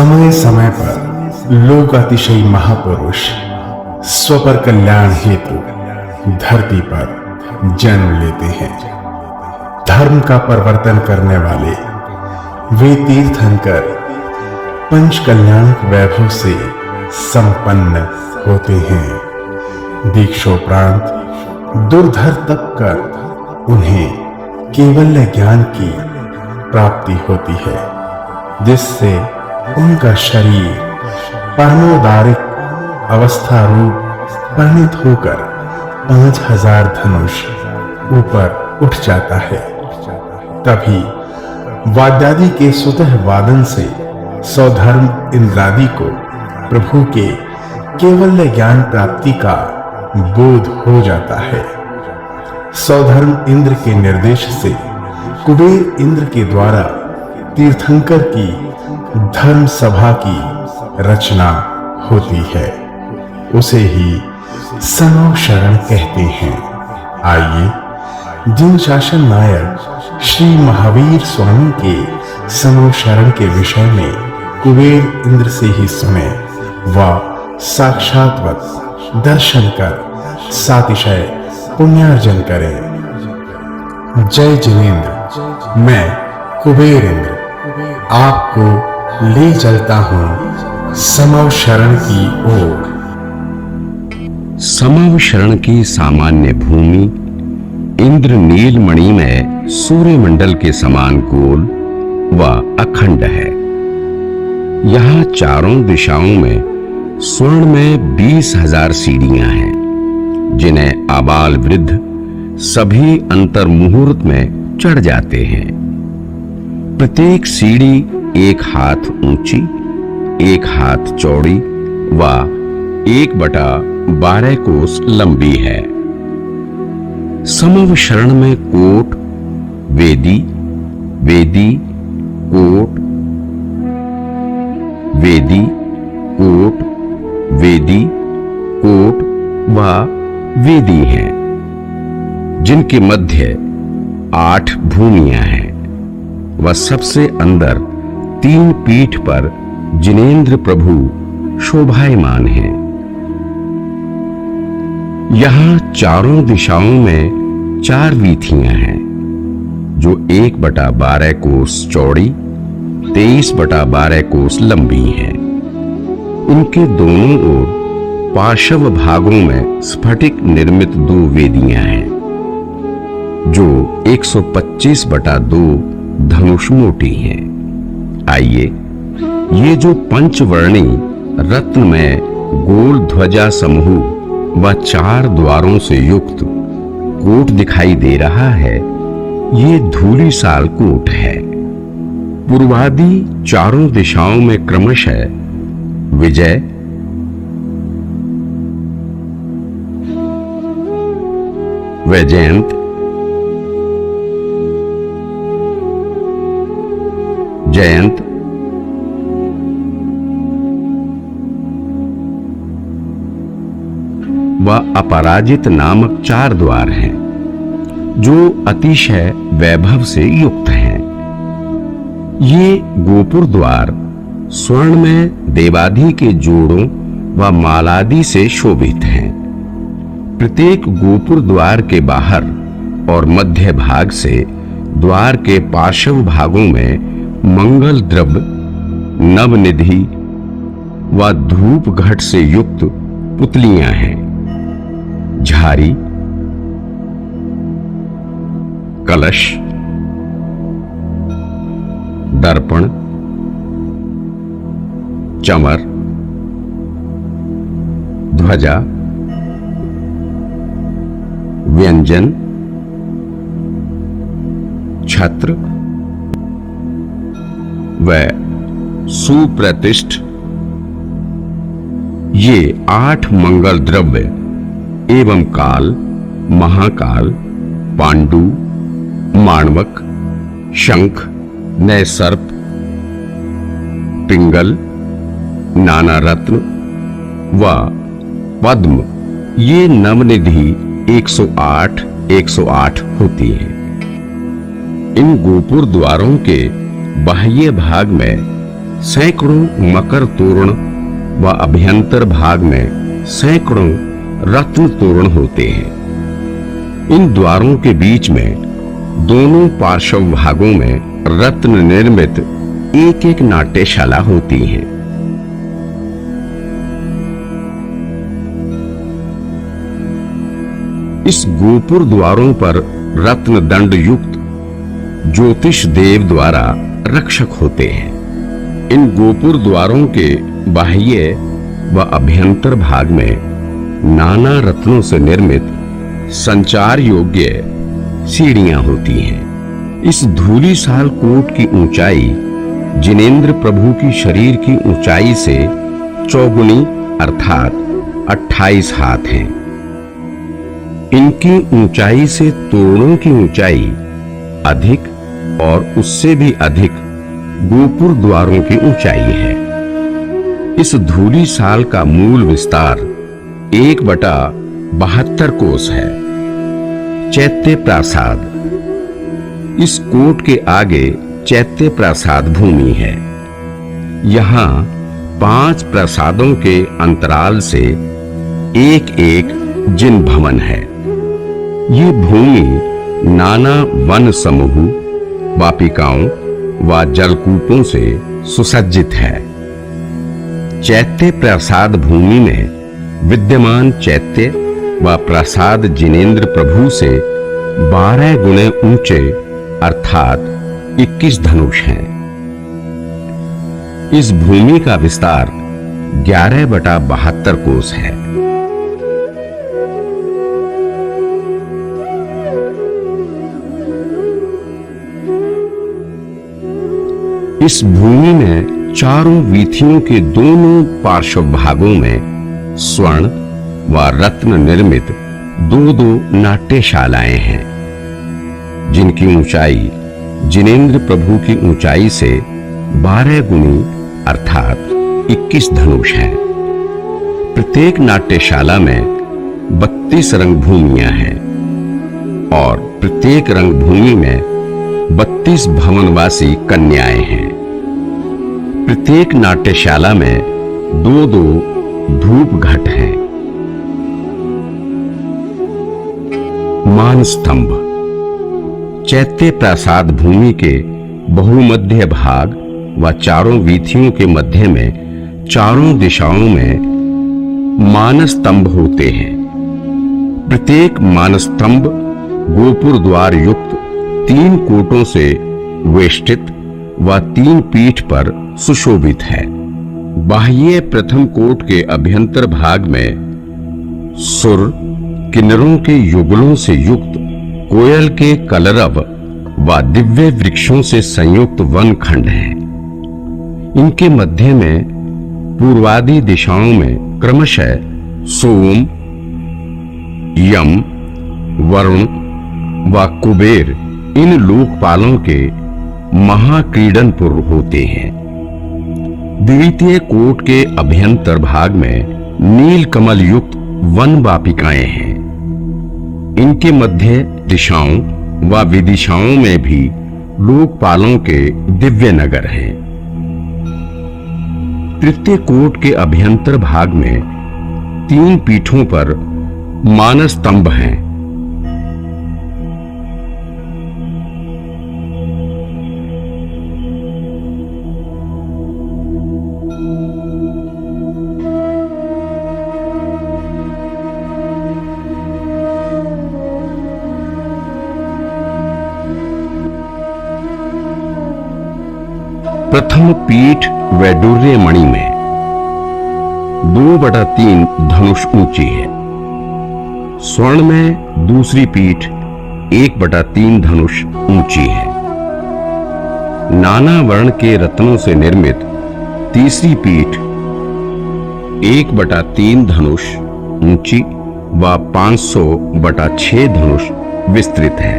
समय समय पर लोग अतिशय महापुरुष स्वपर कल्याण हेतु धरती पर जन्म लेते हैं। धर्म का परिवर्तन करने वाले वे तीर्थंकर पंच कल्याणक वैभव से संपन्न होते हैं। दीक्षोपरांत दुर्धर तप कर उन्हें केवल ज्ञान की प्राप्ति होती है, जिससे उनका शरीर परमोदारिक अवस्था रूप परिणित होकर 5000 धनुष ऊपर उठ जाता है। तभी वाद्यादि के स्वतः वादन से सौधर्म इंद्रादि को प्रभु के केवल ज्ञान प्राप्ति का बोध हो जाता है। सौधर्म इंद्र के निर्देश से कुबेर इंद्र के द्वारा तीर्थंकर की धर्म सभा की रचना होती है। उसे ही सनौ शरण कहते हैं। आइए दिन शासन नायक श्री महावीर स्वामी के सनौ शरण के विषय में कुबेर इंद्र से ही सुने व साक्षात्वत दर्शन कर सातिशय पुण्यार्जन करें। जय जिनेन्द्र। मैं कुबेर इंद्र आपको ले चलता हूं समव शरण की ओर। समव शरण की सामान्य भूमि इंद्र नीलमणि में सूर्यमंडल के समान गोल व अखंड है। यहाँ चारों दिशाओं में स्वर्ण में 20,000 सीढ़ियां हैं, जिन्हें आबाल वृद्ध सभी अंतर मुहूर्त में चढ़ जाते हैं। प्रत्येक सीढ़ी 1 हाथ ऊंची, 1 हाथ चौड़ी व 1/12 कोस लंबी है। समव शरण में कोट, वेदी, वेदी, कोट, वेदी, कोट, वेदी, कोट व वेदी हैं, जिनके मध्य 8 भूमियां हैं व सबसे अंदर 3 पीठ पर जिनेन्द्र प्रभु शोभायमान हैं। यहां चारों दिशाओं में 4 वीथियां हैं, जो 1/12 कोस चौड़ी, 23/12 कोस लंबी हैं। इनके दोनों ओर पार्श्व भागों में स्फटिक निर्मित 2 वेदियां हैं, जो 125/2 धनुष मोटी हैं। आइए ये जो पंचवर्णी रत्न में गोल ध्वजा समूह व 4 द्वारों से युक्त कोट दिखाई दे रहा है, ये धूलिसाल कोट है। पूर्वादि चारों दिशाओं में क्रमशः विजय, वैजयंत, जयंत, व अपराजित नामक 4 द्वार हैं, जो अतिशय वैभव से युक्त हैं। ये गोपुर द्वार स्वर्ण में देवादि के जोड़ों व मालादि से शोभित हैं। प्रत्येक गोपुर द्वार के बाहर और मध्य भाग से द्वार के पार्श्व भागों में मंगल द्रव्य, नवनिधि व धूप घट से युक्त पुतलियां हैं। झारी, कलश, दर्पण, चमर, ध्वजा, व्यंजन, छत्र व सुप्रतिष्ठ, ये 8 मंगल द्रव्य एवं काल, महाकाल, पांडु, माणवक, शंख, नय सर्प, पिंगल, नाना रत्न व पद्म, ये नवनिधि 108 होती है। इन गोपुर द्वारों के बाह्य भाग में सैकड़ों मकर तोरण व अभ्यंतर भाग में सैकड़ों रत्न तोरण होते हैं। इन द्वारों के बीच में दोनों पार्श्व भागों में रत्न निर्मित एक एक नाट्यशाला होती है। इस गोपुर द्वारों पर रत्न दंड युक्त ज्योतिष देव द्वारा रक्षक होते हैं। इन गोपुर द्वारों के बाह्य व अभ्यंतर भाग में नाना रत्नों से निर्मित संचार योग्य सीढ़ियां होती हैं। इस धूलिसाल कोट की ऊंचाई जिनेंद्र प्रभु की शरीर की ऊंचाई से चौगुनी अर्थात 28 हाथ है। इनकी ऊंचाई से तोरणों की ऊंचाई अधिक और उससे भी अधिक गोपुर द्वारों की ऊंचाई है। इस धूलिसाल का मूल विस्तार 1/72 कोस है। चैत्य प्रासाद, इस कोट के आगे चैत्य प्रासाद भूमि है। यहां 5 प्रासादों के अंतराल से एक एक जिन भवन है। ये भूमि नाना वन समूह, वापिकाओं व जलकूपों से सुसज्जित है। चैत्य प्रासाद भूमि में विद्यमान चैत्य व प्रासाद जिनेंद्र प्रभु से 12 गुणे ऊंचे अर्थात 21 धनुष हैं। इस भूमि का विस्तार 11/72 कोस है। इस भूमि में चारों वीथियों के दोनों पार्श्व भागों में स्वर्ण व रत्न निर्मित 2-2 नाट्यशालाएं हैं, जिनकी ऊंचाई जिनेंद्र प्रभु की ऊंचाई से 12 गुनी अर्थात 21 धनुष है। प्रत्येक नाट्यशाला में 32 रंगभूमियां हैं और प्रत्येक रंगभूमि में 32 भवनवासी कन्याएं हैं। प्रत्येक नाट्यशाला में 2-2 धूप घट हैं। मान स्तंभ, चैत्य प्रासाद भूमि के बहुमध्य भाग व चारों वीथियों के मध्य में चारों दिशाओं में मान स्तंभ होते हैं। प्रत्येक मान स्तंभ गोपुर द्वार युक्त 3 कोटों से वेष्टित व 3 पीठ पर सुशोभित है। बाह्य प्रथम कोट के अभ्यंतर भाग में सुर किन्नरों के युगलों से युक्त कोयल के कलरव व दिव्य वृक्षों से संयुक्त वन खंड है। इनके मध्य में पूर्वादि दिशाओं में क्रमशः सोम, यम, वरुण व कुबेर इन लोकपालों के महाक्रीडनपुर होते हैं। द्वितीय कोट के अभ्यंतर भाग में नील कमल युक्त वन वापिकाएं हैं। इनके मध्य दिशाओं व विदिशाओं में भी लोकपालों के दिव्य नगर हैं। तृतीय कोट के अभ्यंतर भाग में 3 पीठों पर मानस स्तंभ हैं। प्रथम पीठ वैडूर्य मणि में 2/3 धनुष ऊंची है। स्वर्ण में दूसरी पीठ 1/3 धनुष ऊंची है। नाना वर्ण के रत्नों से निर्मित तीसरी पीठ 1/3 धनुष ऊंची व 500/6 धनुष विस्तृत है।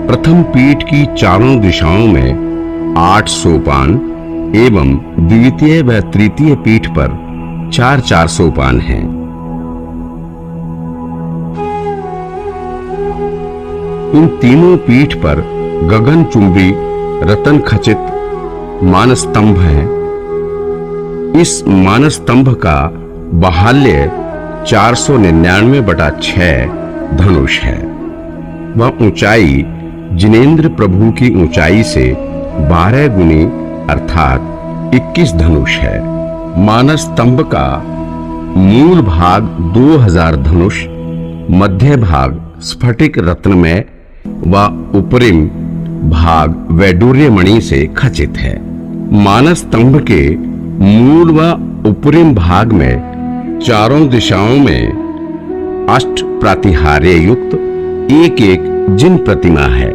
प्रथम पीठ की चारों दिशाओं में 8 सोपान एवं द्वितीय व तृतीय पीठ पर 4-4 सोपान हैं। इन तीनों पीठ पर गगनचुंबी रतन खचित मानस्तंभ हैं इस मानस स्तंभ का बाहुल्य 499/6 धनुष है। वह ऊंचाई जिनेंद्र प्रभु की ऊंचाई से 12 गुनी अर्थात 21 धनुष है। मानस स्तंभ का मूल भाग 2000 धनुष, मध्य भाग स्फटिक रत्नमय व उपरिम भाग वैडूर्य मणि से खचित है। मानस स्तंभ के मूल व उपरिम भाग में चारों दिशाओं में अष्ट प्रातिहार्य युक्त एक एक जिन प्रतिमा है।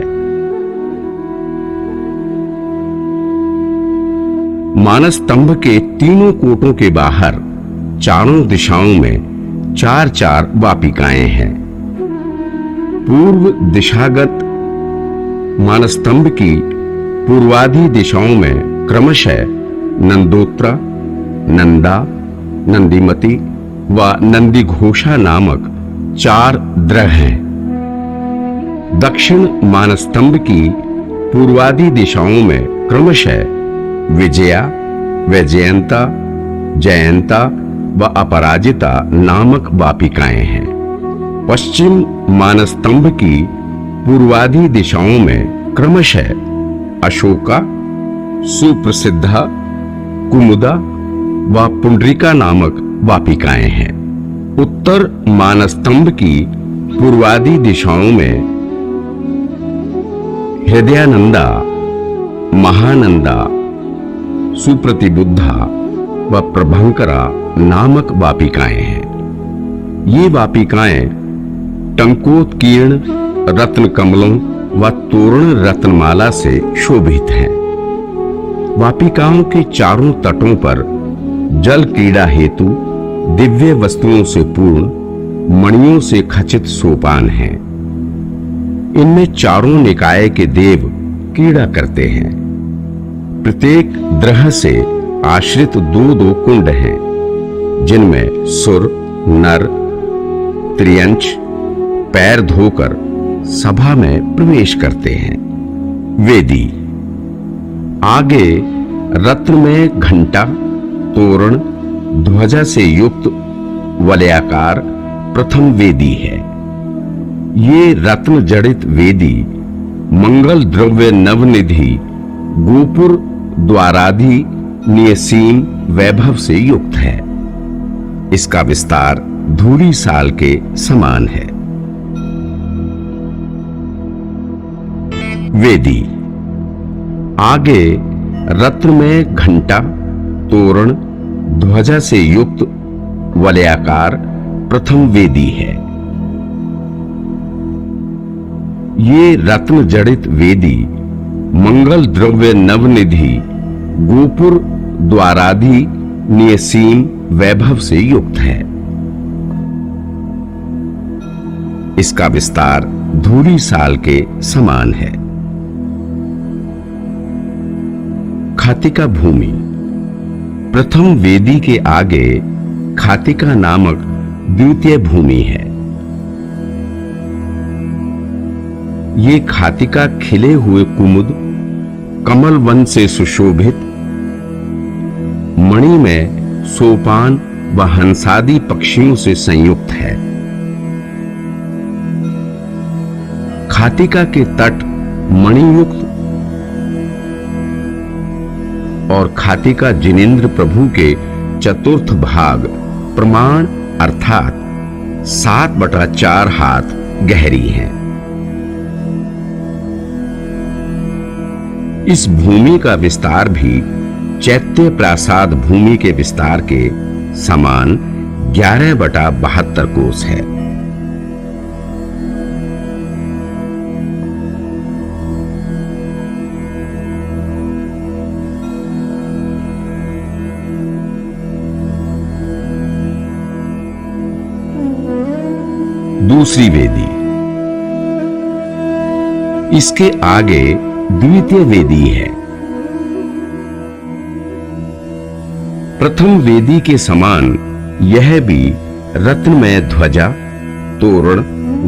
मानस स्तंभ के तीनों कोटों के बाहर चारों दिशाओं में 4-4 वापिकाएं हैं। पूर्व दिशागत मानस स्तंभ की पूर्वाधि दिशाओं में क्रमशः नंदोत्रा, नंदा, नंदीमती व नंदीघोषा नामक 4 द्रह हैं। दक्षिण मानस स्तंभ की पूर्वाधि दिशाओं में क्रमशः विजया, वैजयंता, जयंता व अपराजिता नामक वापिकाएं हैं। पश्चिम मानस स्तंभ की पूर्वाधि दिशाओं में क्रमशः अशोका, सुप्रसिद्धा, कुमुदा व पुंडरीका नामक वापिकाएं हैं। उत्तर मानस स्तंभ की पूर्वाधि दिशाओं में हृदयानंदा, महानंदा, सुप्रतिबुद्धा व प्रभंकरा नामक वापिकाएं हैं। ये वापिकाएं टंकोत्कीर्ण रत्न कमलों व तोरण रत्नमाला से शोभित हैं। वापिकाओं के चारों तटों पर जल क्रीड़ा हेतु दिव्य वस्तुओं से पूर्ण मणियों से खचित सोपान हैं। इनमें चारों निकाय के देव क्रीड़ा करते हैं। प्रत्येक द्रह से आश्रित 2-2 कुंड हैं, जिनमें सुर, नर, त्रियंच पैर धोकर सभा में प्रवेश करते हैं। वेदी आगे रत्न में घंटा, तोरण, ध्वजा से युक्त वलयाकार प्रथम वेदी है। ये रत्न जड़ित वेदी मंगल द्रव्य नवनिधि गोपुर द्वाराधि नियसीम वैभव से युक्त है। इसका विस्तार धूली साल के समान है। वेदी आगे रत्न में घंटा, तोरण, ध्वजा से युक्त वलयाकार प्रथम वेदी है। ये रत्न जड़ित वेदी मंगल द्रव्य नवनिधि गोपुर द्वाराधि नियसीम वैभव से युक्त है। इसका विस्तार धूली साल के समान है। खातिका भूमि प्रथम वेदी के आगे खातिका नामक द्वितीय भूमि है। ये खातिका खिले हुए कुमुद कमल वन से सुशोभित मणि में सोपान व हंसादि पक्षियों से संयुक्त है। खातिका के तट मणियुक्त और खातिका जिनेंद्र प्रभु के चतुर्थ भाग प्रमाण अर्थात 7/4 हाथ गहरी है। इस भूमि का विस्तार भी चैत्य प्रासाद भूमि के विस्तार के समान 11/72 कोस है। दूसरी वेदी इसके आगे द्वितीय वेदी है। प्रथम वेदी के समान यह भी रत्नमय ध्वजा, तोरण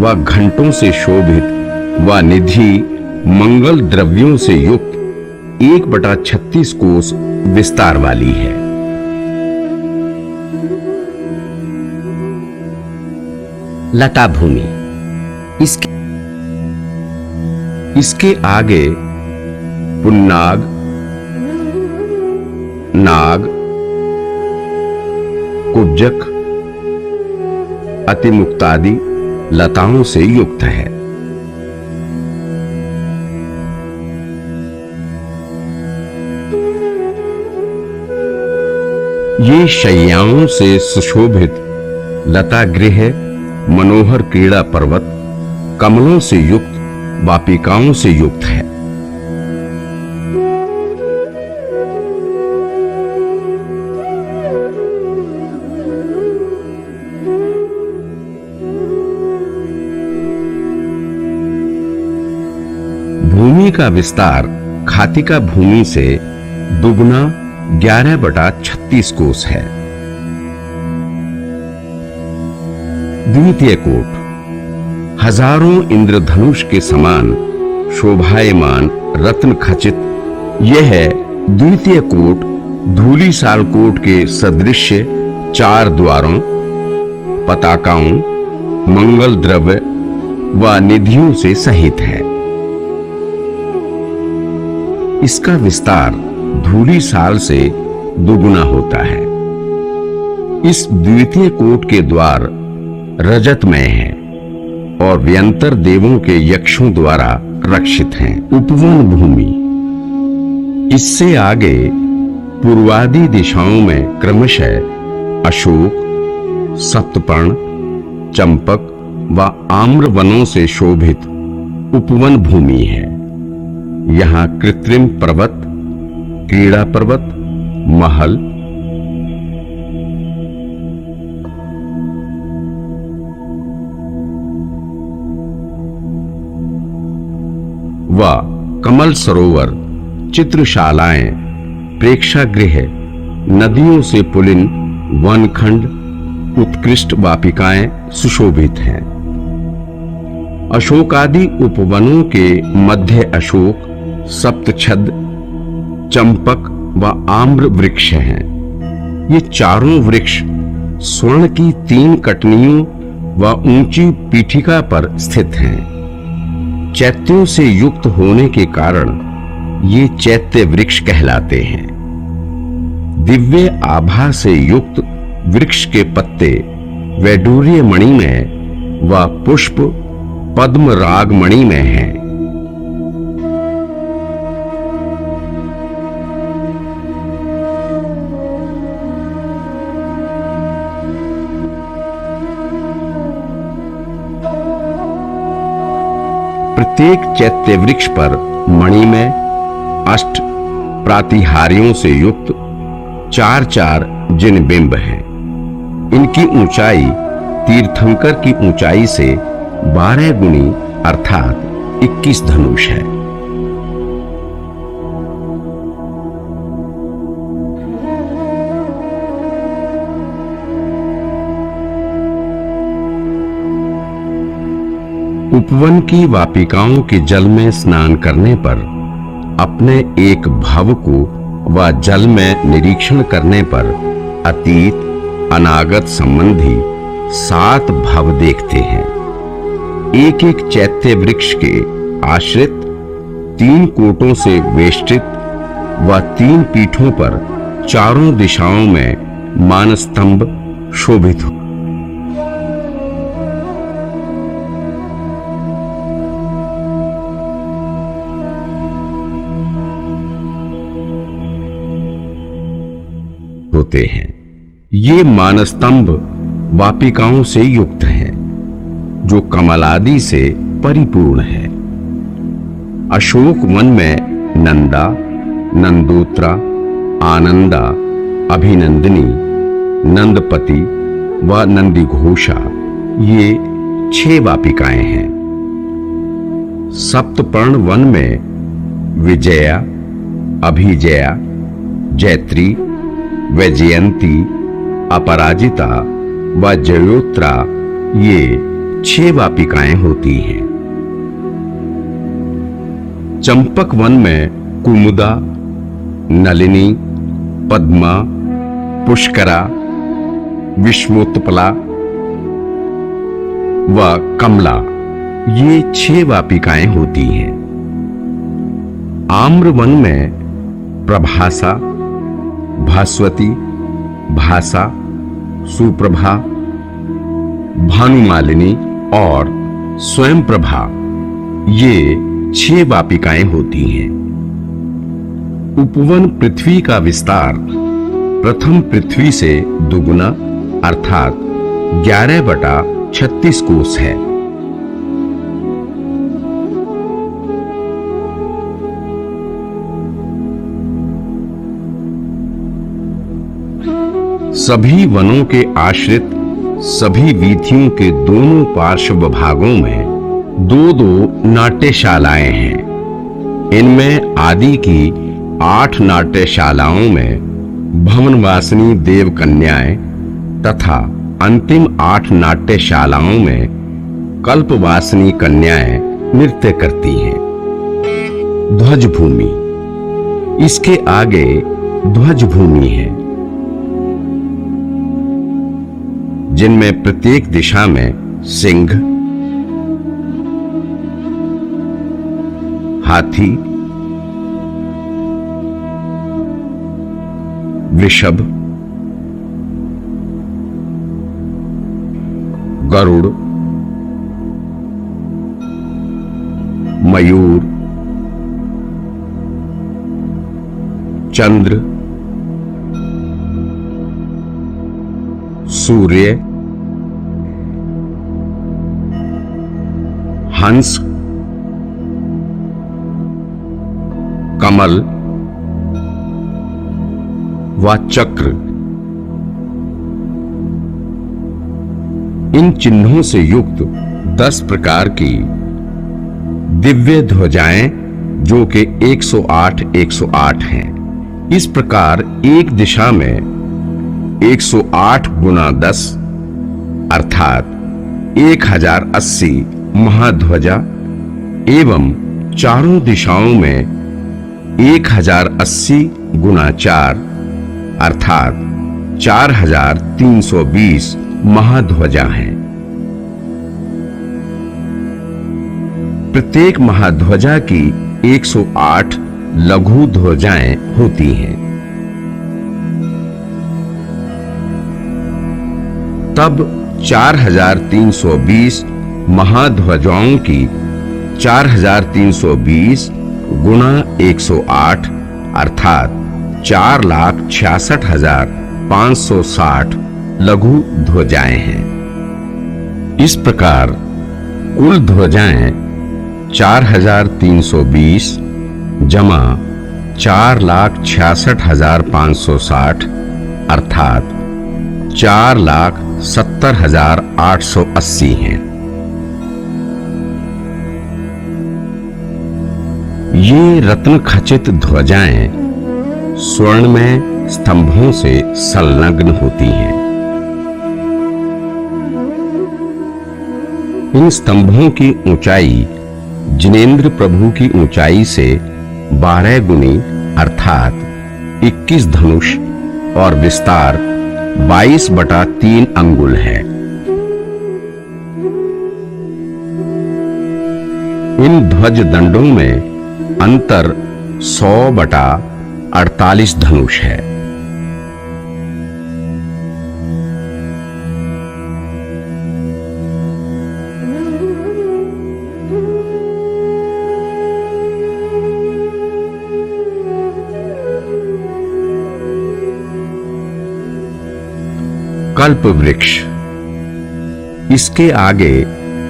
व घंटों से शोभित व निधि मंगल द्रव्यों से युक्त 1/36 कोस विस्तार वाली है। लता भूमि। इसके आगे पुन्नाग, नाग, कुब्जक, अतिमुक्तादि लताओं से युक्त है। ये शैयाओं से सुशोभित लता गृह, मनोहर क्रीड़ा पर्वत, कमलों से युक्त वापिकाओं से युक्त है। भूमि का विस्तार खातिका भूमि से दुगुना 11/36 कोस है। द्वितीय कोट हजारों इंद्रधनुष के समान शोभायमान रत्न खचित यह है। द्वितीय कोट धूलिसाल कोट के सदृश 4 द्वारों, पताकाओं, मंगल द्रव्य व निधियों से सहित है। इसका विस्तार धूलिसाल से दुगुना होता है। इस द्वितीय कोट के द्वार रजतमय हैं और व्यंतर देवों के यक्षों द्वारा रक्षित हैं। उपवन भूमि इससे आगे पूर्वादि दिशाओं में क्रमशः अशोक, सप्तपर्ण, चंपक व आम्र वनों से शोभित उपवन भूमि है। यहाँ कृत्रिम पर्वत, क्रीड़ा पर्वत, महल, व कमल सरोवर, चित्रशालाएं, प्रेक्षागृह, नदियों से पुलिन, वनखंड, उत्कृष्ट वापिकाएं सुशोभित हैं। अशोकादि उपवनों के मध्य अशोक, सप्तछद, चंपक व आम्र वृक्ष हैं। ये चारों वृक्ष स्वर्ण की 3 कटनियों व ऊंची पीठिका पर स्थित हैं। चैत्यों से युक्त होने के कारण ये चैत्य वृक्ष कहलाते हैं। दिव्य आभा से युक्त वृक्ष के पत्ते वैडूर्य मणि में व पुष्प पद्म राग मणि में हैं। प्रत्येक चैत्य वृक्ष पर मणि में अष्ट प्रातिहार्यों से युक्त 4-4 जिन बिंब हैं। इनकी ऊंचाई तीर्थंकर की ऊंचाई से 12 गुनी अर्थात 21 धनुष है। उपवन की वापिकाओं के जल में स्नान करने पर, अपने एक भव को व जल में निरीक्षण करने पर अतीत अनागत संबंधी 7 भव देखते हैं। एक एक चैत्य वृक्ष के आश्रित 3 कोटों से वेष्टित व 3 पीठों पर चारों दिशाओं में मानस्तंभ शोभित होते हैं। ये मानस्तंभ वापिकाओं से युक्त हैं, जो कमलादि से परिपूर्ण है। अशोक वन में नंदा, नंदोत्रा, आनंदा, अभिनंदिनी, नंदपति व नंदीघोषा ये 6 वापिकाएं हैं। सप्तपर्ण वन में विजया, अभिजया, जैत्री, वैजयंती, अपराजिता व जयोत्रा ये 6 वापिकाएं होती हैं। चंपक वन में कुमुदा, नलिनी, पद्मा, पुष्करा, विश्वोत्पला, व कमला, ये 6 वापिकाएं होती हैं। आम्रवन में प्रभासा, भास्वती, भासा, सुप्रभा, भानुमालिनी और स्वयं प्रभा, ये 6 वापिकाएं होती हैं। उपवन पृथ्वी का विस्तार प्रथम पृथ्वी से दुगुना अर्थात 11/36 कोस है। सभी वनों के आश्रित सभी वीथियों के दोनों पार्श्व भागों में 2-2 नाट्यशालाएं हैं। इनमें आदि की 8 नाट्यशालाओं में भवनवासिनी देव कन्याएं तथा अंतिम 8 नाट्यशालाओं में कल्पवासिनी कन्याएं नृत्य करती हैं। ध्वज भूमि, इसके आगे ध्वज भूमि है, जिनमें प्रत्येक दिशा में सिंह, हाथी, वृषभ, गरुड़, मयूर, चंद्र, सूर्य, हंस, कमल व चक्र, इन चिन्हों से युक्त 10 प्रकार की दिव्य ध्वजाएं जो कि 108 हैं। इस प्रकार एक दिशा में 108 गुना 10 अर्थात 1080 महाध्वजा एवं चारों दिशाओं में 1080 गुना 4 अर्थात 4320 महाध्वजा हैं। प्रत्येक महाध्वजा की 108 लघु ध्वजाएं होती हैं। तब 4320 महाध्वजाओं की 4320 गुना 108 अर्थात 4,66,560 लघु ध्वजाएं हैं। इस प्रकार कुल ध्वजाएं 4320 जमा 4,66,560 अर्थात 4,70,880 हैं। ये रत्न खचित ध्वजाएं स्वर्ण में स्तंभों से संलग्न होती हैं। इन स्तंभों की ऊंचाई जिनेंद्र प्रभु की ऊंचाई से 12 गुनी अर्थात 21 धनुष और विस्तार 22/3 अंगुल है। इन ध्वज दंडों में अंतर 100/48 धनुष है। कल्प वृक्ष, इसके आगे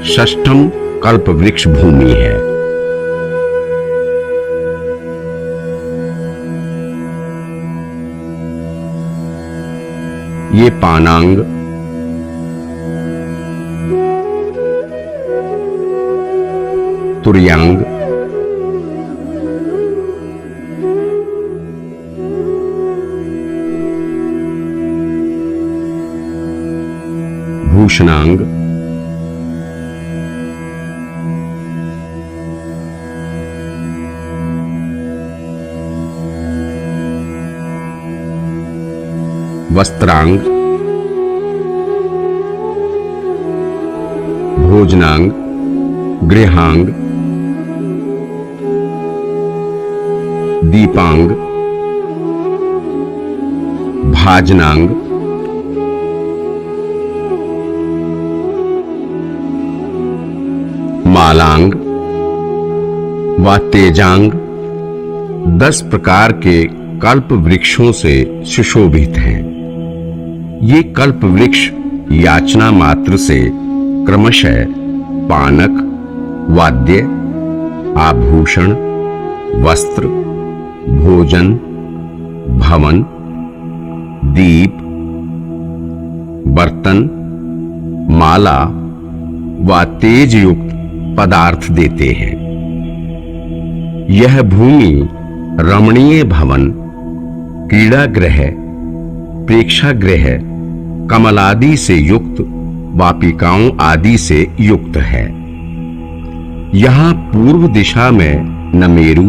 षष्ठम कल्प वृक्ष भूमि है। ये पानांग, तुर्यांग, भूषणांग, वस्त्रांग, भोजनांग, गृहांग, दीपांग, भाजनांग, मालांग व तेजांग 10 प्रकार के कल्प वृक्षों से सुशोभित हैं। ये कल्प वृक्ष याचना मात्र से क्रमशः पानक, वाद्य, आभूषण, वस्त्र, भोजन, भवन, दीप, बर्तन, माला व तेज युक्त पदार्थ देते हैं। यह भूमि रमणीय भवन, क्रीड़ागृह, प्रेक्षागृह, कमलादि से युक्त, वापिकाओं आदि से युक्त है। यहां पूर्व दिशा में नमेरु,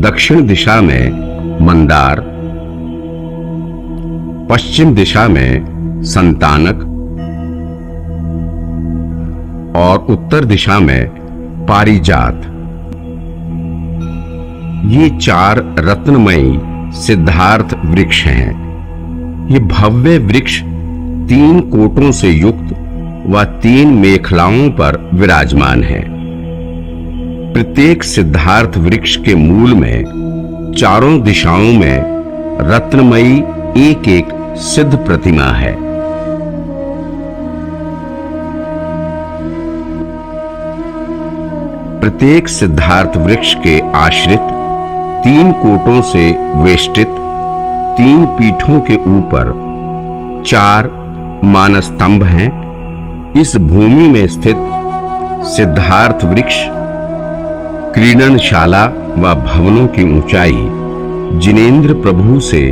दक्षिण दिशा में मंदार, पश्चिम दिशा में संतानक और उत्तर दिशा में पारिजात। ये 4 रत्नमयी सिद्धार्थ वृक्ष हैं। ये भव्य वृक्ष 3 कोटों से युक्त व 3 मेखलाओं पर विराजमान है। प्रत्येक सिद्धार्थ वृक्ष के मूल में चारों दिशाओं में रत्नमयी एक एक सिद्ध प्रतिमा है। प्रत्येक सिद्धार्थ वृक्ष के आश्रित 3 कोटों से वेष्टित 3 पीठों के ऊपर 4 मानस्तंभ हैं। इस भूमि में स्थित सिद्धार्थ वृक्ष क्रीडनशाला व भवनों की ऊंचाई जिनेंद्र प्रभु से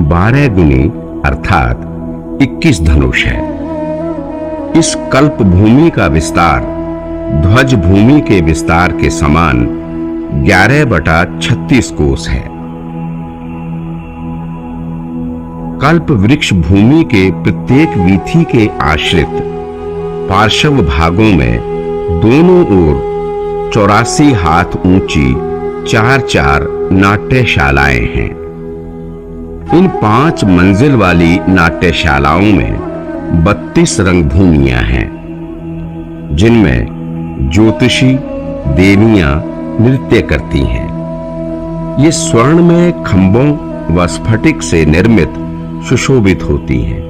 12 गुनी अर्थात 21 धनुष है। इस कल्प भूमि का विस्तार ध्वज भूमि के विस्तार के समान 11/36 कोस है। कल्प वृक्ष भूमि के प्रत्येक वीथी के आश्रित पार्श्व भागों में दोनों ओर 84 हाथ ऊंची 4-4 नाट्यशालाएं हैं। इन 5 मंजिल वाली नाट्यशालाओं में 32 रंगभूमियां हैं, जिनमें ज्योतिषी देवियां नृत्य करती हैं। ये स्वर्ण में खंभों व स्फटिक से निर्मित सुशोभित होती हैं।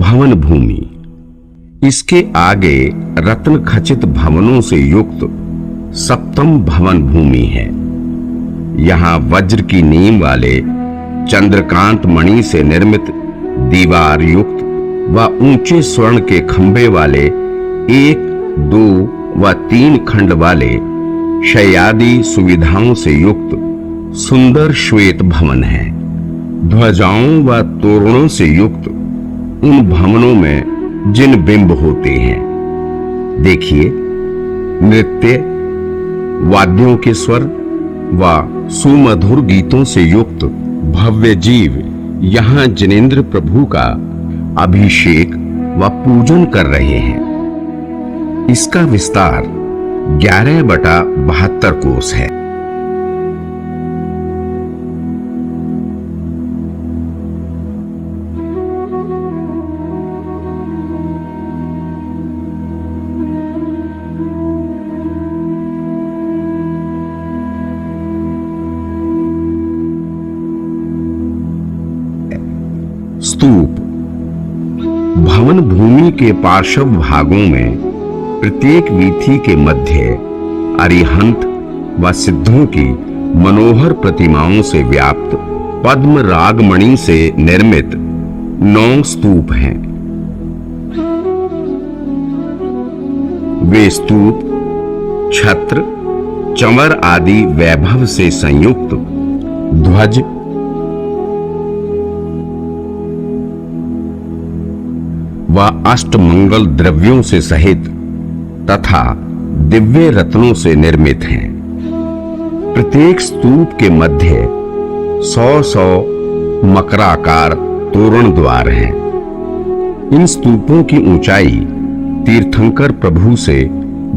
भवन भूमि, इसके आगे रत्न खचित भवनों से युक्त 7म भवन भूमि है। यहां वज्र की नींव वाले चंद्रकांत मणि से निर्मित दीवार युक्त व ऊंचे स्वर्ण के खंभे वाले 1, 2 व 3 खंड वाले शय्यादि सुविधाओं से युक्त सुंदर श्वेत भवन है। ध्वजाओं व तोरणों से युक्त उन भवनों में जिन बिंब होते हैं, देखिए, नृत्य, वाद्यों के स्वर व सुमधुर गीतों से युक्त भव्य जीव यहां जिनेंद्र प्रभु का अभिषेक व पूजन कर रहे हैं। इसका विस्तार 11/72 कोस है। स्तूप, भवन भूमि के पार्श्व भागों में प्रत्येक वीथी के मध्य अरिहंत व सिद्धों की मनोहर प्रतिमाओं से व्याप्त पद्म रागमणि से निर्मित 9 स्तूप हैं। वे स्तूप छत्र, चंवर आदि वैभव से संयुक्त ध्वज, व अष्टमंगल द्रव्यों से सहित तथा दिव्य रत्नों से निर्मित हैं। प्रत्येक स्तूप के मध्य 100 मकराकार तोरण द्वार हैं। इन स्तूपों की ऊंचाई तीर्थंकर प्रभु से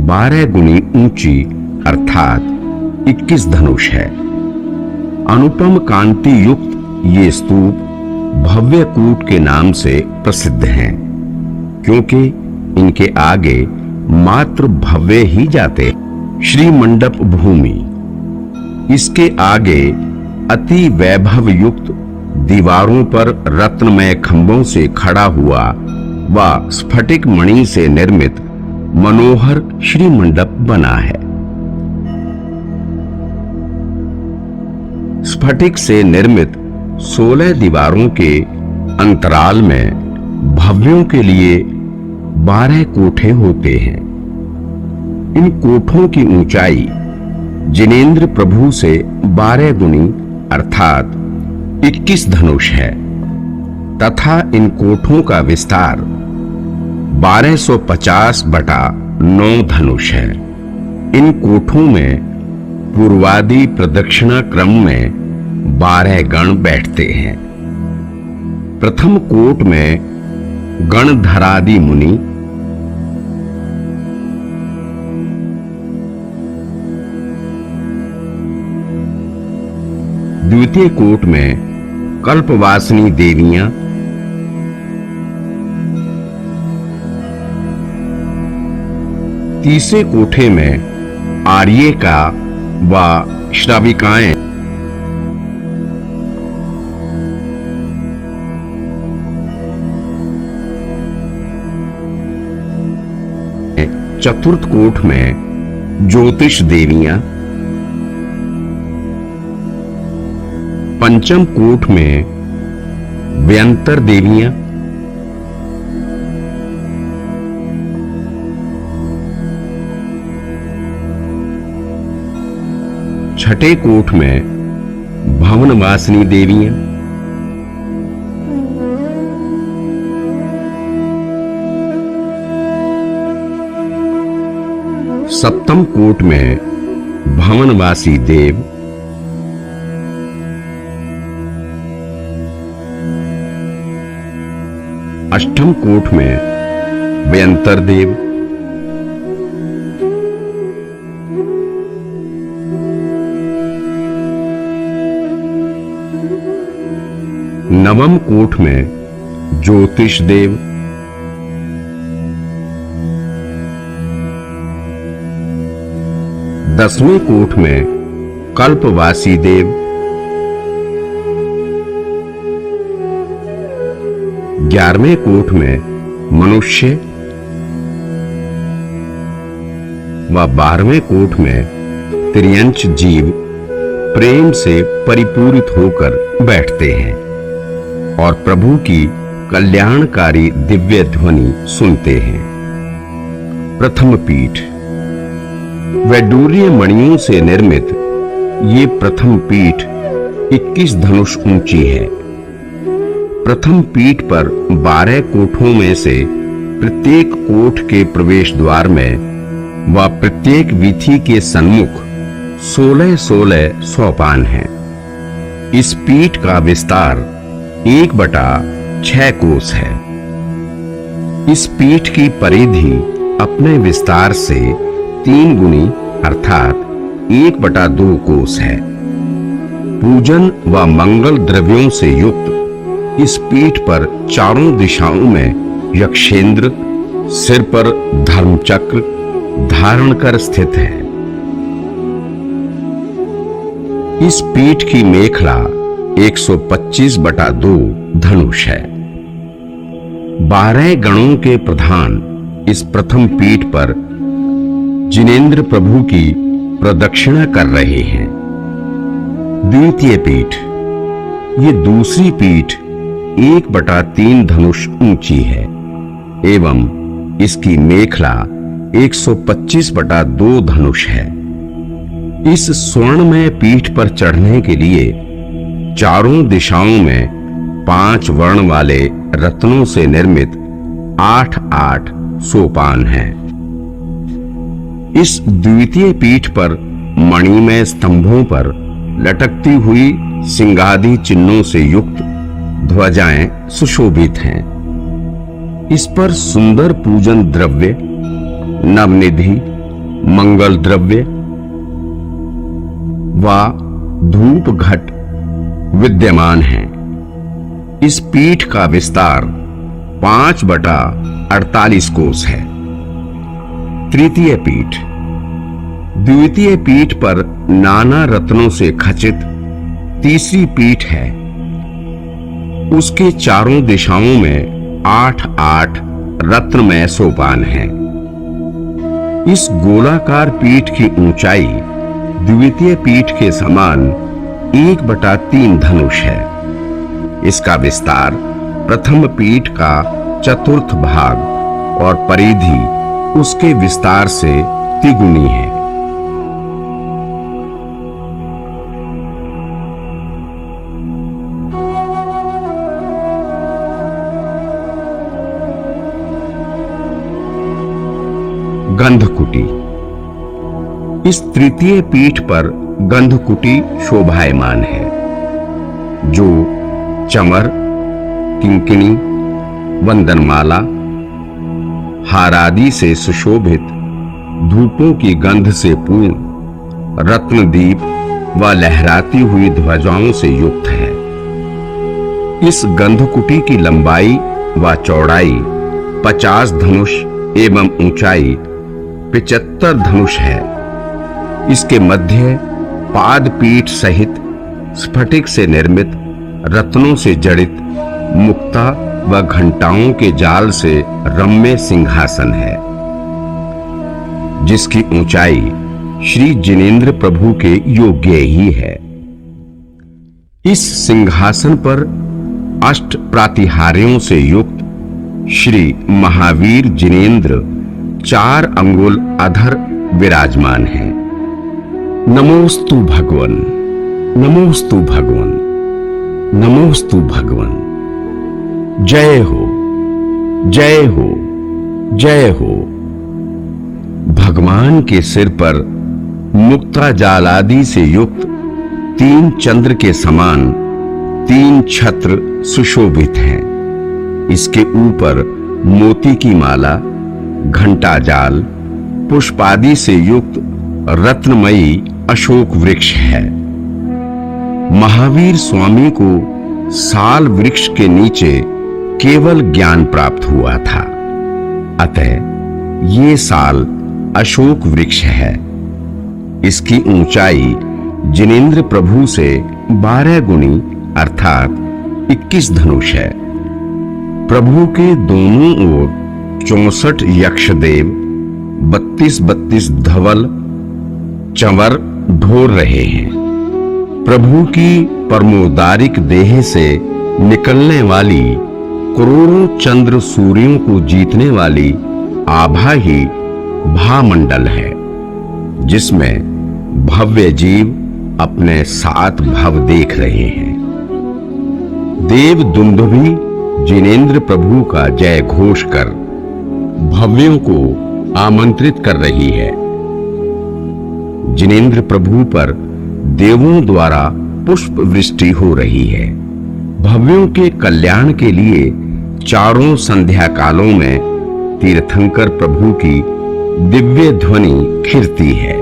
12 गुनी ऊंची अर्थात 21 धनुष है। अनुपम कांति युक्त ये स्तूप भव्य कूट के नाम से प्रसिद्ध हैं, क्योंकि इनके आगे मात्र भव्य ही जाते। श्री मंडप भूमि, इसके आगे अति वैभव युक्त दीवारों पर रत्नमय खंभों से खड़ा हुआ व स्फटिक मणि से निर्मित मनोहर श्री मंडप बना है। स्फटिक से निर्मित 16 दीवारों के अंतराल में भव्यों के लिए 12 कोठे होते हैं। इन कोठों की ऊंचाई जिनेंद्र प्रभु से 12 गुनी अर्थात 21 धनुष है तथा इन कोठों का विस्तार 1250 बटा 9 धनुष है। इन कोठों में पूर्वादि प्रदक्षिणा क्रम में 12 गण बैठते हैं। प्रथम कोट में गणधरादि मुनि, द्वितीय कोट में कल्पवासिनी देवियां, तीसरे कोठे में आर्यिका व श्राविकाएं, चतुर्थ कोठ में ज्योतिष देवियां, पंचम कोठ में व्यंतर देवियां, छठे कोठ में भवनवासिनी देवियां, सप्तम कोट में भवनवासी देव, अष्टम कोट में व्यंतर देव, नवम कोट में ज्योतिष देव, दसवें कोट में कल्पवासी देव, 11वें कोट में मनुष्य व 12वें कोट में त्रियंच जीव प्रेम से परिपूरित होकर बैठते हैं और प्रभु की कल्याणकारी दिव्य ध्वनि सुनते हैं। प्रथम पीठ, वैडूर्य मणियों से निर्मित ये प्रथम पीठ 21 धनुष ऊंची है। प्रथम पीठ पर 12 कोठों में से प्रत्येक कोठ के प्रवेश द्वार में व प्रत्येक वीथी के सन्मुख 16-16 सोपान हैं। इस पीठ का विस्तार 1/6 कोस है। इस पीठ की परिधि अपने विस्तार से 3 गुनी अर्थात 1/2 कोस है। पूजन व मंगल द्रव्यों से युक्त इस पीठ पर चारों दिशाओं में यक्षेंद्र सिर पर धर्मचक्र धारण कर स्थित है। इस पीठ की मेखला 125/2 धनुष है। 12 गणों के प्रधान इस प्रथम पीठ पर जिनेंद्र प्रभु की प्रदक्षिणा कर रहे हैं। द्वितीय पीठ, ये दूसरी पीठ 1/3 धनुष ऊंची है एवं इसकी मेखला 125/2 धनुष है। इस स्वर्णमय पीठ पर चढ़ने के लिए चारों दिशाओं में 5 वर्ण वाले रत्नों से निर्मित 8-8 सोपान हैं। इस द्वितीय पीठ पर मणिमय स्तंभों पर लटकती हुई सिंगादि चिन्हों से युक्त ध्वजाएं सुशोभित हैं। इस पर सुंदर पूजन द्रव्य, नवनिधि, मंगल द्रव्य व धूप घट विद्यमान हैं। इस पीठ का विस्तार 5/48 कोस है। तृतीय पीठ, द्वितीय पीठ पर नाना रत्नों से खचित तीसरी पीठ है। उसके चारों दिशाओं में 8-8 रत्नमय सोपान हैं। इस गोलाकार पीठ की ऊंचाई द्वितीय पीठ के समान 1/3 धनुष है। इसका विस्तार प्रथम पीठ का चतुर्थ भाग और परिधि उसके विस्तार से तिगुनी है। गंधकुटी, इस तृतीय पीठ पर गंधकुटी शोभायमान है, जो चमर, किंकिणी, वंदनमाला, हार आदि से सुशोभित, धूपों की गंध से पूर्ण, रत्नदीप व लहराती हुई ध्वजाओं से युक्त है। इस गंधकुटी की लंबाई व चौड़ाई 50 धनुष एवं ऊंचाई 75 धनुष है। इसके मध्य पादपीठ सहित स्फटिक से निर्मित, रत्नों से जड़ित, मुक्ता व घंटाओं के जाल से रम्य सिंहासन है, जिसकी ऊंचाई श्री जिनेंद्र प्रभु के योग्य ही है। इस सिंहासन पर अष्ट प्रातिहार्यों से युक्त श्री महावीर जिनेंद्र 4 अंगुल अधर विराजमान हैं। नमोस्तु भगवन, नमोस्तु भगवन, नमोस्तु भगवन। जय हो, जय हो, जय हो। भगवान के सिर पर मुक्ता जाल आदि से युक्त 3 चंद्र के समान 3 छत्र सुशोभित हैं। इसके ऊपर मोती की माला, घंटा जाल, पुष्पादि से युक्त रत्नमयी अशोक वृक्ष है। महावीर स्वामी को साल वृक्ष के नीचे केवल ज्ञान प्राप्त हुआ था, अतः ये साल अशोक वृक्ष है। इसकी ऊंचाई जिनेंद्र प्रभु से 12 गुनी अर्थात 21 धनुष है। प्रभु के दोनों ओर 64 यक्षदेव 32-32 धवल चंवर ढोर रहे हैं। प्रभु की परमोदारिक देह से निकलने वाली करोड़ों चंद्र सूर्यों को जीतने वाली आभा ही भामंडल है, जिसमें भव्य जीव अपने 7 भव देख रहे हैं। देव दुंदुभि जिनेंद्र प्रभु का जय घोष कर भव्यों को आमंत्रित कर रही है। जिनेंद्र प्रभु पर देवों द्वारा पुष्प वृष्टि हो रही है। भव्यों के कल्याण के लिए चारों संध्या कालों में तीर्थंकर प्रभु की दिव्य ध्वनि खिरती है।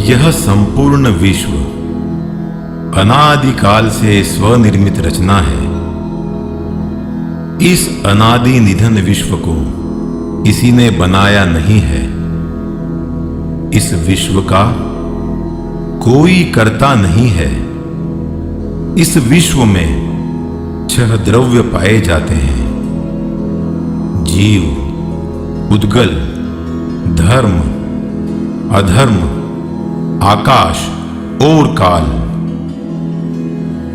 यह संपूर्ण विश्व अनादिकाल से स्वनिर्मित रचना है। इस अनादि निधन विश्व को किसी ने बनाया नहीं है। इस विश्व का कोई कर्ता नहीं है। इस विश्व में 6 द्रव्य पाए जाते हैं: जीव, उद्गल, धर्म, अधर्म, आकाश और काल।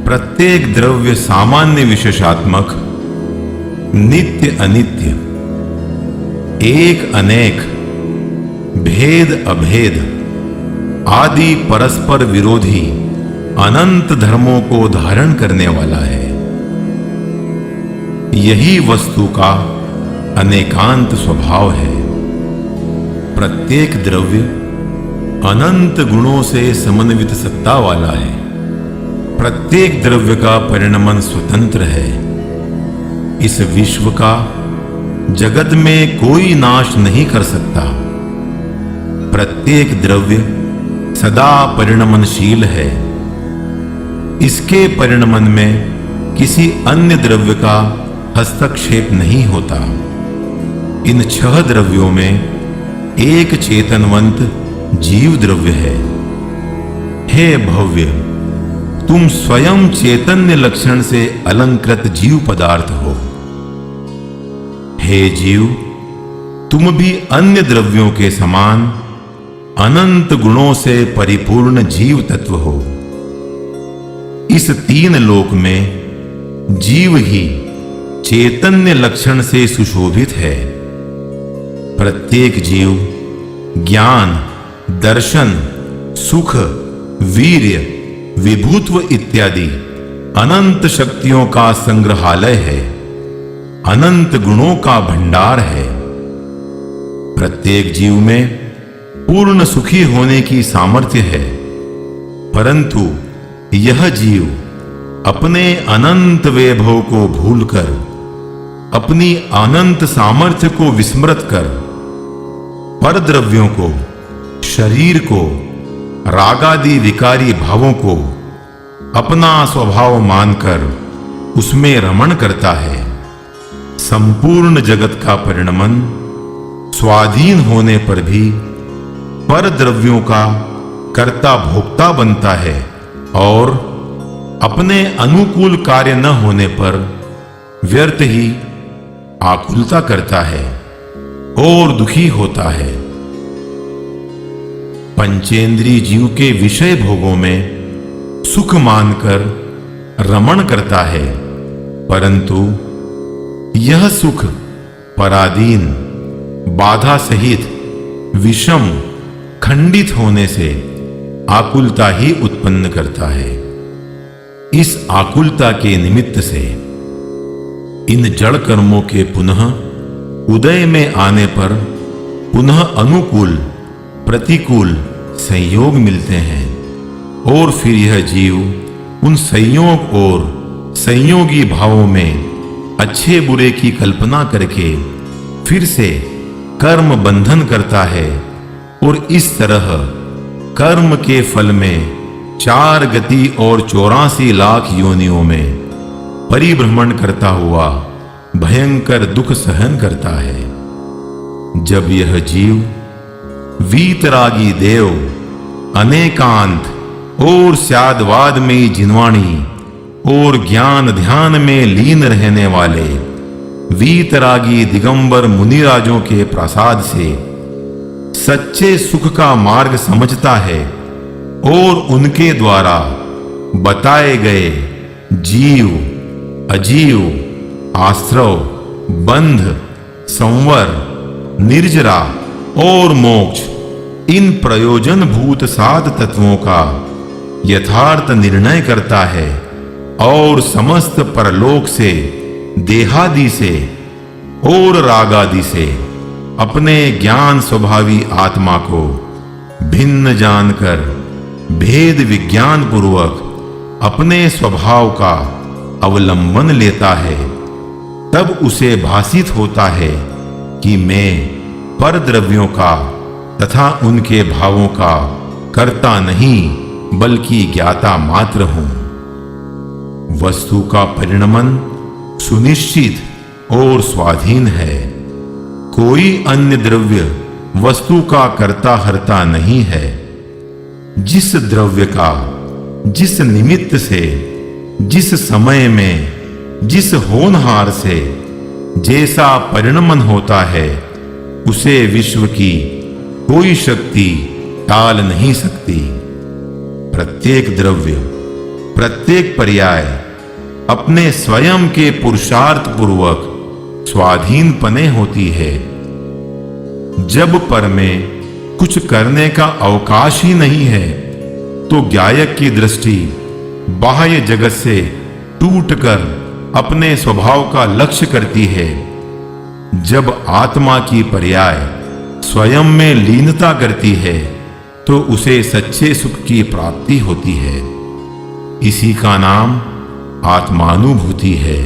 प्रत्येक द्रव्य सामान्य विशेषात्मक, नित्य अनित्य, एक अनेक, भेद अभेद आदि परस्पर विरोधी अनंत धर्मों को धारण करने वाला है। यही वस्तु का अनेकांत स्वभाव है। प्रत्येक द्रव्य अनंत गुणों से समन्वित सत्ता वाला है। प्रत्येक द्रव्य का परिणमन स्वतंत्र है। इस विश्व का जगत में कोई नाश नहीं कर सकता। प्रत्येक द्रव्य सदा परिणमनशील है। इसके परिणमन में किसी अन्य द्रव्य का हस्तक्षेप नहीं होता। इन 6 द्रव्यों में एक चेतनवंत जीव द्रव्य है। हे भव्य, तुम स्वयं चैतन्य लक्षण से अलंकृत जीव पदार्थ हो। हे जीव, तुम भी अन्य द्रव्यों के समान अनंत गुणों से परिपूर्ण जीव तत्व हो। इस 3 लोक में जीव ही चैतन्य लक्षण से सुशोभित है। प्रत्येक जीव ज्ञान, दर्शन, सुख, वीर्य, विभुत्व इत्यादि अनंत शक्तियों का संग्रहालय है। अनंत गुणों का भंडार है। प्रत्येक जीव में पूर्ण सुखी होने की सामर्थ्य है, परंतु यह जीव अपने अनंत वैभव को भूलकर, अपनी अनंत सामर्थ्य को विस्मृत कर, परद्रव्यों को, शरीर को, रागादि विकारी भावों को अपना स्वभाव मानकर उसमें रमण करता है। संपूर्ण जगत का परिणमन स्वाधीन होने पर भी परद्रव्यों का कर्ता भोक्ता बनता है और अपने अनुकूल कार्य न होने पर व्यर्थ ही आकुलता करता है और दुखी होता है। पंचेंद्रिय जीव के विषय भोगों में सुख मानकर रमण करता है, परंतु यह सुख पराधीन, बाधा सहित विषम, खंडित होने से आकुलता ही उत्पन्न करता है। इस आकुलता के निमित्त से इन जड़ कर्मों के पुनः उदय में आने पर पुनः अनुकूल, प्रतिकूल संयोग मिलते हैं और फिर यह जीव उन संयोग और संयोगी भावों में अच्छे बुरे की कल्पना करके फिर से कर्म बंधन करता है और इस तरह कर्म के फल में 4 गति और 84 लाख योनियों में परिभ्रमण करता हुआ भयंकर दुख सहन करता है। जब यह जीव वीतरागी देव, अनेकांत और स्यादवाद में जिनवाणी और ज्ञान ध्यान में लीन रहने वाले वीतरागी दिगंबर मुनिराजों के प्रसाद से सच्चे सुख का मार्ग समझता है और उनके द्वारा बताए गए जीव, अजीव, आश्रव, बंध, संवर, निर्जरा और मोक्ष, इन प्रयोजन भूत 7 तत्वों का यथार्थ निर्णय करता है और समस्त परलोक से, देहादि से और रागादि से अपने ज्ञान स्वभावी आत्मा को भिन्न जानकर भेद विज्ञान पूर्वक अपने स्वभाव का अवलंबन लेता है। तब उसे भासित होता है कि मैं परद्रव्यों का तथा उनके भावों का कर्ता नहीं बल्कि ज्ञाता मात्र हूं। वस्तु का परिणमन सुनिश्चित और स्वाधीन है। कोई अन्य द्रव्य वस्तु का कर्ता हर्ता नहीं है। जिस द्रव्य का जिस निमित्त से, जिस समय में, जिस होनहार से जैसा परिणमन होता है, उसे विश्व की कोई शक्ति टाल नहीं सकती। प्रत्येक द्रव्य, प्रत्येक पर्याय अपने स्वयं के पुरुषार्थ पूर्वक स्वाधीन पने होती है। जब पर में कुछ करने का अवकाश ही नहीं है, तो गायक की दृष्टि बाह्य जगत से टूटकर अपने स्वभाव का लक्ष्य करती है। जब आत्मा की पर्याय स्वयं में लीनता करती है, तो उसे सच्चे सुख की प्राप्ति होती है। इसी का नाम आत्मानुभूति है।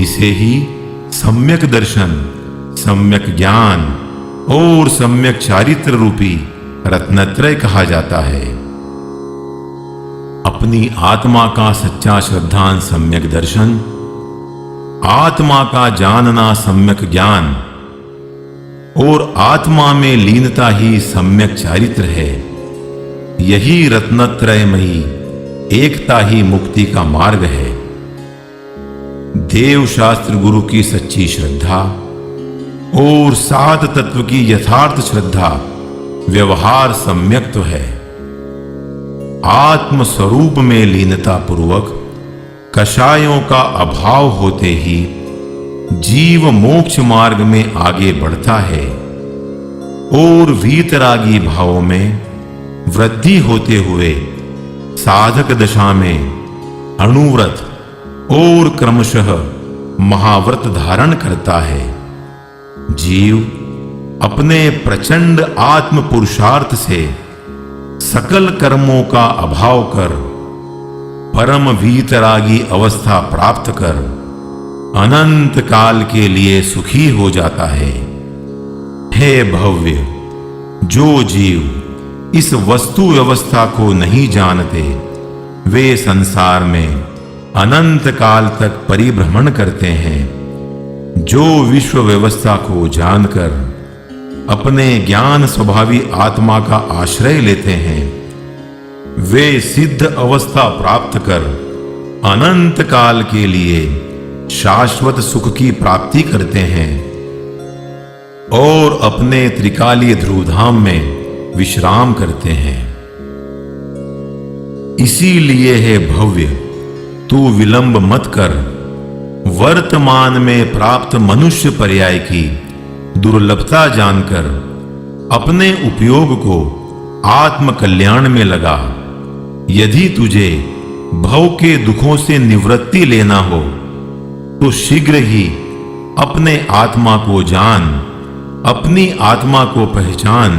इसे ही सम्यक दर्शन, सम्यक ज्ञान और सम्यक चारित्र रूपी रत्नत्रय कहा जाता है। अपनी आत्मा का सच्चा श्रद्धान सम्यक दर्शन, आत्मा का जानना सम्यक ज्ञान और आत्मा में लीनता ही सम्यक चारित्र है। यही रत्नत्रयमयी एकता ही मुक्ति का मार्ग है। देव शास्त्र गुरु की सच्ची श्रद्धा और सात तत्व की यथार्थ श्रद्धा व्यवहार सम्यक्त्व है। आत्म स्वरूप में लीनता पूर्वक कषायों का अभाव होते ही जीव मोक्ष मार्ग में आगे बढ़ता है और वीतरागी भावों में वृद्धि होते हुए साधक दशा में अणुव्रत और क्रमशः महाव्रत धारण करता है। जीव अपने प्रचंड आत्म पुरुषार्थ से सकल कर्मों का अभाव कर परम वीतरागी अवस्था प्राप्त कर अनंत काल के लिए सुखी हो जाता है। हे भव्य, जो जीव इस वस्तु व्यवस्था को नहीं जानते, वे संसार में अनंत काल तक परिभ्रमण करते हैं। जो विश्व व्यवस्था को जानकर अपने ज्ञान स्वभावी आत्मा का आश्रय लेते हैं, वे सिद्ध अवस्था प्राप्त कर अनंत काल के लिए शाश्वत सुख की प्राप्ति करते हैं और अपने त्रिकालीय ध्रुवधाम में विश्राम करते हैं। इसीलिए है भव्य, तू विलंब मत कर। वर्तमान में प्राप्त मनुष्य पर्याय की दुर्लभता जानकर अपने उपयोग को आत्म कल्याण में लगा। यदि तुझे भव के दुखों से निवृत्ति लेना हो, तो शीघ्र ही अपने आत्मा को जान, अपनी आत्मा को पहचान,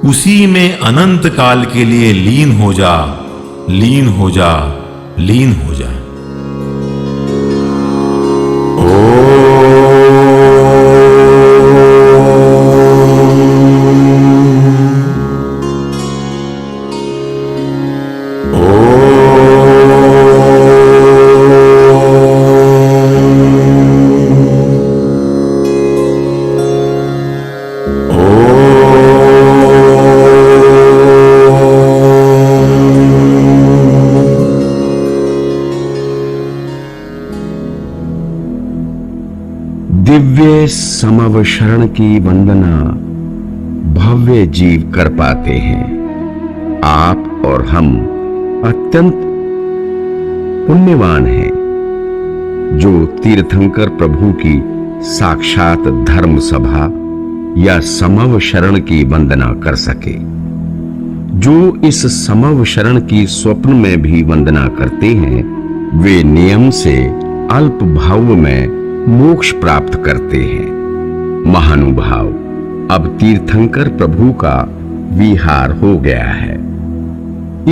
उसी में अनंत काल के लिए लीन हो जा, लीन हो जा, लीन हो जा। दिव्य समवशरण की वंदना भव्य जीव कर पाते हैं। आप और हम अत्यंत पुण्यवान हैं जो तीर्थंकर प्रभु की साक्षात धर्म सभा या समव शरण की वंदना कर सके। जो इस समव शरण की स्वप्न में भी वंदना करते हैं, वे नियम से अल्प भाव में मोक्ष प्राप्त करते हैं। महानुभाव, अब तीर्थंकर प्रभु का विहार हो गया है।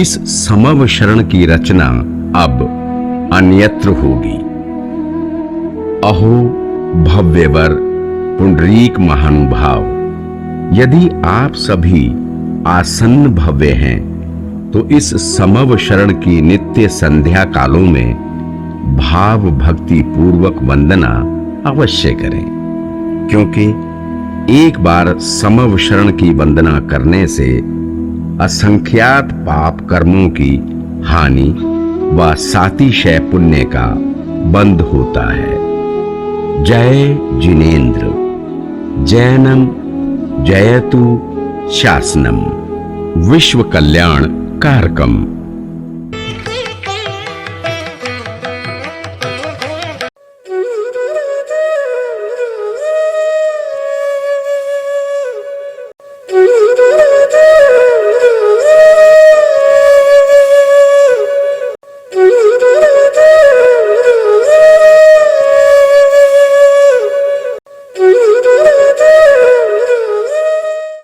इस समव शरण की रचना अब अन्यत्र होगी। अहो भव्यवर पुंडरीक महानुभाव, यदि आप सभी आसन्न भव्य हैं, तो इस समव शरण की नित्य संध्या कालों में भाव भक्ति पूर्वक वंदना अवश्य करें, क्योंकि एक बार समव शरण की वंदना करने से असंख्यात पाप कर्मों की हानि व सातिशय पुण्य का बंध होता है। जय जिनेन्द्र, जैनम जयतु शासनम विश्व कल्याण कारकम।